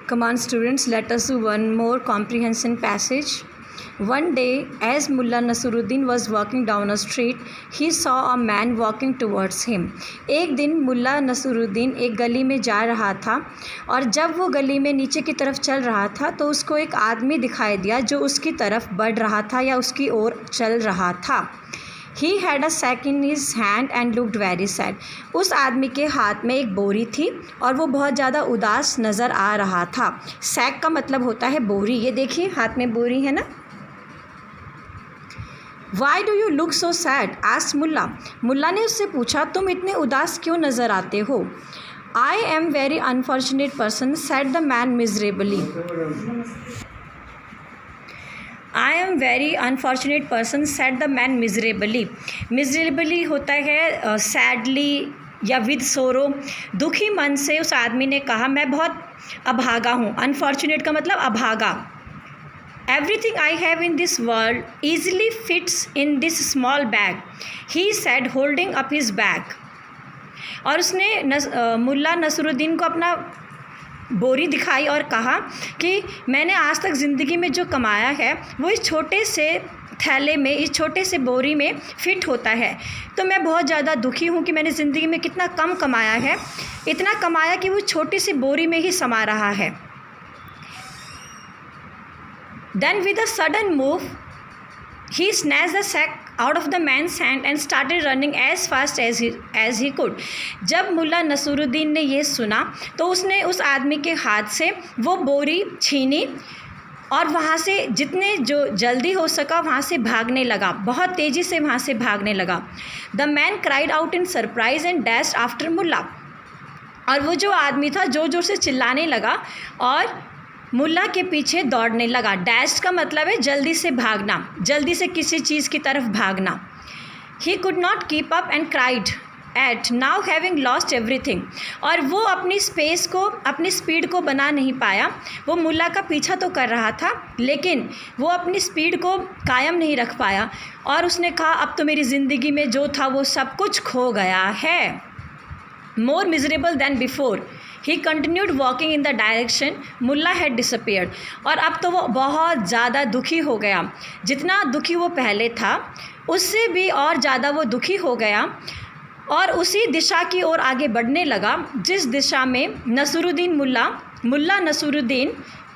Come on, students, let us do one more comprehension passage. One day, as Mullah Nasruddin was walking down a street, he saw a man walking towards him. एक दिन मुल्ला नसरुद्दीन एक गली में जा रहा था और जब वो गली में नीचे की तरफ चल रहा था तो उसको एक आदमी दिखाई दिया जो उसकी तरफ बढ़ रहा था या उसकी ओर चल रहा था. He had a sack in his hand and looked very sad. उस आदमी के हाथ में एक बोरी थी और वो बहुत ज़्यादा उदास नज़र आ रहा था. सैक का मतलब होता है बोरी. ये देखिए हाथ में बोरी है ना. Why do you look so sad? asked मुल्ला. मुल्ला ने उससे पूछा तुम इतने उदास क्यों नज़र आते हो. I am very unfortunate person, said the man miserably. I am very unfortunate person, said the man miserably. Miserably होता है sadly या with sorrow. दुखी मन से उस आदमी ने कहा मैं बहुत अभागा हूँ. Unfortunate का मतलब अभागा. Everything I have in this world easily fits in this small bag, he said holding up his bag. और उसने मुल्ला नसरुद्दीन को अपना बोरी दिखाई और कहा कि मैंने आज तक ज़िंदगी में जो कमाया है वो इस छोटे से थैले में, इस छोटे से बोरी में फ़िट होता है. तो मैं बहुत ज़्यादा दुखी हूँ कि मैंने ज़िंदगी में कितना कम कमाया है. इतना कमाया कि वो छोटी सी बोरी में ही समा रहा है. Then with a sudden move, he snatched the sack out of the man's hand and started running as fast as he could. जब मुल्ला नसरुद्दीन ने ये सुना तो उसने उस आदमी के हाथ से वो बोरी छीनी और वहाँ से जितने जो जल्दी हो सका वहाँ से भागने लगा. बहुत तेज़ी से वहाँ से भागने लगा. The man cried out in surprise and dashed after मुल्ला. और वो जो आदमी था ज़ोर ज़ोर से चिल्लाने लगा और मुल्ला के पीछे दौड़ने लगा. डैश का मतलब है जल्दी से भागना, जल्दी से किसी चीज़ की तरफ भागना. He could not keep up and cried at now having lost everything. और वो अपनी स्पेस को, अपनी स्पीड को बना नहीं पाया. वो मुल्ला का पीछा तो कर रहा था लेकिन वो अपनी स्पीड को कायम नहीं रख पाया और उसने कहा अब तो मेरी ज़िंदगी में जो था वो सब कुछ खो गया है. More miserable than before he continued walking in the direction Mulla had disappeared. और अब तो वो बहुत ज़्यादा दुखी हो गया. जितना दुखी वो पहले था उससे भी और ज़्यादा वो दुखी हो गया और उसी दिशा की ओर आगे बढ़ने लगा जिस दिशा में मुल्ला नसरुद्दीन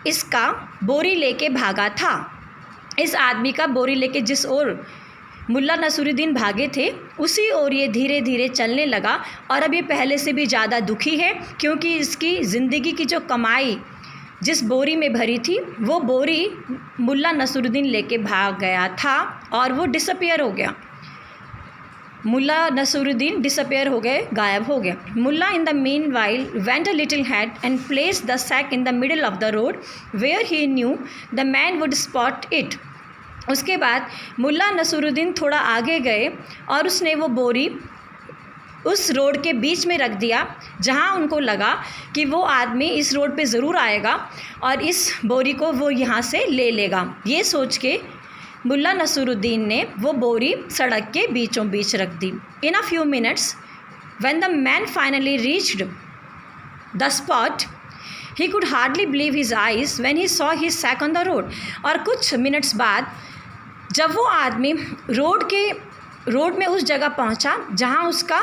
इसका बोरी लेके भागा था. इस आदमी का बोरी लेके जिस ओर मुल्ला नसरुद्दीन भागे थे उसी ओर ये धीरे धीरे चलने लगा. और अब ये पहले से भी ज़्यादा दुखी है क्योंकि इसकी ज़िंदगी की जो कमाई जिस बोरी में भरी थी वो बोरी मुल्ला नसरुद्दीन लेके भाग गया था और वो डिसअपियर हो गया. मुल्ला नसरुद्दीन डिसअपियर हो गए, गायब हो गए. Mulla in the meanwhile went a little head and place the sack in the middle of the road where he knew the man would spot it. उसके बाद मुल्ला नसरुद्दीन थोड़ा आगे गए और उसने वो बोरी उस रोड के बीच में रख दिया जहां उनको लगा कि वो आदमी इस रोड पे ज़रूर आएगा और इस बोरी को वो यहाँ से ले लेगा. ये सोच के मुल्ला नसरुद्दीन ने वो बोरी सड़क के बीचों बीच रख दी. In a few minutes when the man finally reached the spot he could hardly believe his eyes when he saw his sack on the road. और कुछ मिनट्स बाद जब वो आदमी रोड में उस जगह पहुंचा जहां उसका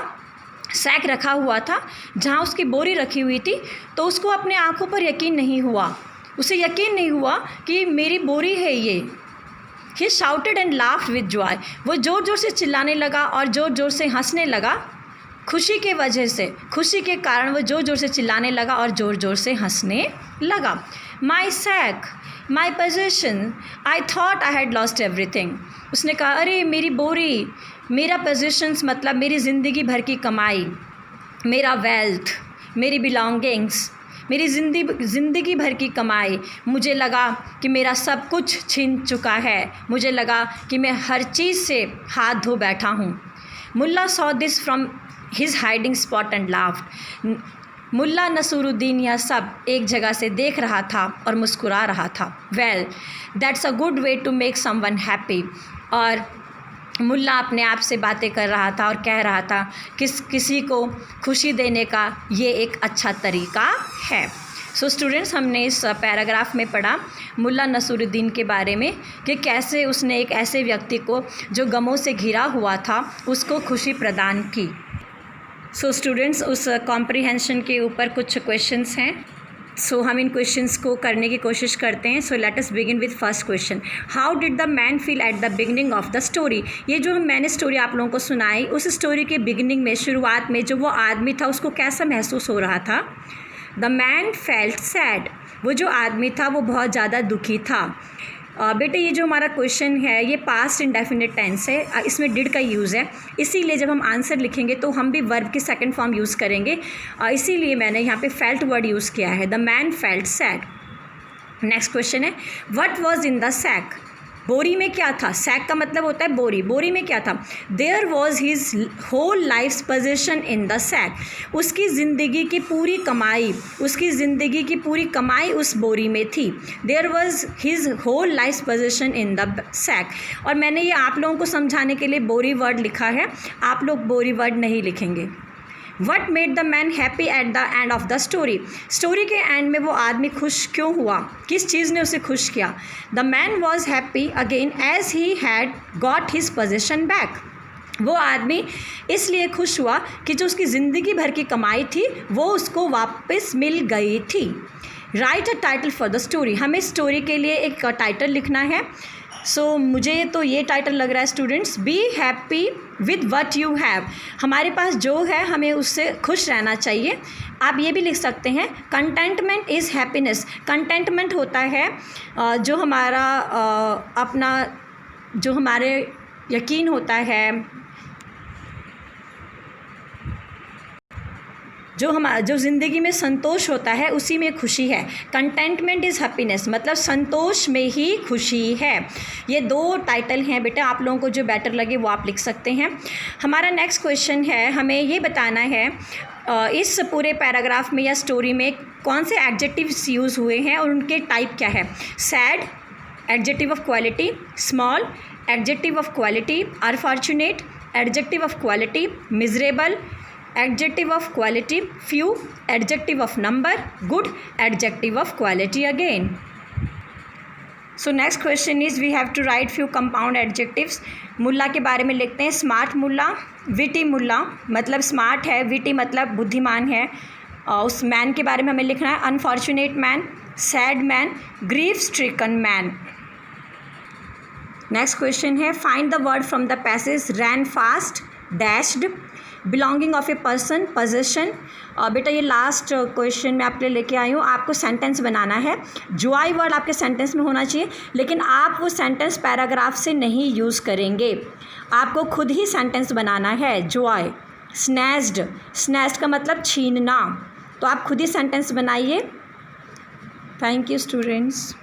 सैक रखा हुआ था, जहां उसकी बोरी रखी हुई थी, तो उसको अपने आंखों पर यकीन नहीं हुआ. उसे यकीन नहीं हुआ कि मेरी बोरी है ये. He shouted and laughed with joy. वो ज़ोर ज़ोर से चिल्लाने लगा और ज़ोर ज़ोर से हंसने लगा. खुशी के वजह से, खुशी के कारण वो ज़ोर ज़ोर से चिल्लाने लगा और ज़ोर ज़ोर से हंसने लगा. My sack, my position, I thought I had lost everything. उसने कहा अरे मेरी बोरी, मेरा पोजीशंस मतलब मेरी ज़िंदगी भर की कमाई, मेरा वेल्थ, मेरी बिलोंगिंग्स, मेरी ज़िंदगी भर की कमाई. मुझे लगा कि मेरा सब कुछ छिन चुका है. मुझे लगा कि मैं हर चीज़ से हाथ धो बैठा हूँ. Mulla saw this from his hiding spot and laughed. Mulla Nasruddin यह सब एक जगह से देख रहा था और मुस्कुरा रहा था. Well that's a good way to make someone happy. और मुल्ला अपने आप से बातें कर रहा था और कह रहा था किसी को खुशी देने का ये एक अच्छा तरीका है. सो स्टूडेंट्स, हमने इस पैराग्राफ में पढ़ा मुल्ला नसरुद्दीन के बारे में कि कैसे उसने एक ऐसे व्यक्ति को जो गमों से घिरा हुआ था उसको खुशी प्रदान की। सो स्टूडेंट्स, उस कॉम्प्रिहेंशन के ऊपर कुछ क्वेश्चंस हैं। सो हम इन क्वेश्चंस को करने की कोशिश करते हैं। So let us begin with first question. How did the man feel at the beginning of the story. ये जो मैंने स्टोरी आप लोगों को सुनाई, उस स्टोरी के बिगिनिंग में, शुरुआत में जो वो आदमी था उसको कैसा महसूस हो रहा था। The man felt sad. वो जो आदमी था वो बहुत ज़्यादा दुखी था। बेटे, ये जो हमारा क्वेश्चन है ये पास्ट इंडेफिनिट टेंस है, इसमें डिड का यूज़ है, इसीलिए जब हम आंसर लिखेंगे तो हम भी वर्ब की सेकंड फॉर्म यूज़ करेंगे, इसीलिए मैंने यहाँ पे फेल्ट वर्ड यूज़ किया है। The man felt sad. Next question है, what was in the sack. बोरी में क्या था। सैक का मतलब होता है बोरी। बोरी में क्या था। There was his whole life's position in the sack. उसकी ज़िंदगी की पूरी कमाई, उसकी ज़िंदगी की पूरी कमाई उस बोरी में थी। There was his whole life's position in the sack. और मैंने ये आप लोगों को समझाने के लिए बोरी वर्ड लिखा है, आप लोग बोरी वर्ड नहीं लिखेंगे। What made the man happy at the end of the story. Story के एंड में वो आदमी खुश क्यों हुआ, किस चीज़ ने उसे खुश किया। The man was happy again as he had got his position back. वो आदमी इसलिए खुश हुआ कि जो उसकी ज़िंदगी भर की कमाई थी वो उसको वापस मिल गई थी। Right a title for the story. हमें स्टोरी के लिए एक टाइटल लिखना है। सो मुझे तो ये टाइटल लग रहा है students, be happy with what you have. हमारे पास जो है हमें उससे खुश रहना चाहिए। आप ये भी लिख सकते हैं, कंटेंटमेंट इज़ हैप्पीनेस। कंटेंटमेंट होता है जो हमारा अपना जो हमारे यकीन होता है, जो ज़िंदगी में संतोष होता है उसी में खुशी है। कंटेंटमेंट इज़ हैप्पीनेस मतलब संतोष में ही खुशी है। ये दो टाइटल हैं बेटा, आप लोगों को जो बेटर लगे वो आप लिख सकते हैं। हमारा नेक्स्ट क्वेश्चन है, हमें ये बताना है इस पूरे पैराग्राफ में या स्टोरी में कौन से एडजेक्टिव्स यूज़ हुए हैं और उनके टाइप क्या है। Sad adjective of quality, small adjective of quality, unfortunate adjective of quality, miserable adjective of quality, few adjective of number, good adjective of quality again. So next question is we have to write few compound adjectives. मुल्ला के बारे में लिखते हैं, smart मुल्ला, witty मुल्ला मतलब smart है, witty मतलब बुद्धिमान है। उस मैन के बारे में हमें लिखना है, unfortunate man, sad man, grief stricken man. Next question है, find the word from the passage, ran fast, dashed, belonging of a person, possession. बेटा ये लास्ट क्वेश्चन मैं आपके लिए लेके आई हूँ, आपको सेंटेंस बनाना है। जॉय वर्ड आपके सेंटेंस में होना चाहिए, लेकिन आप वो सेंटेंस पैराग्राफ से नहीं यूज़ करेंगे, आपको खुद ही सेंटेंस बनाना है। जॉय, स्नैच्ड, स्नैच्ड का मतलब छीनना, तो आप खुद ही सेंटेंस बनाइए। Thank you students.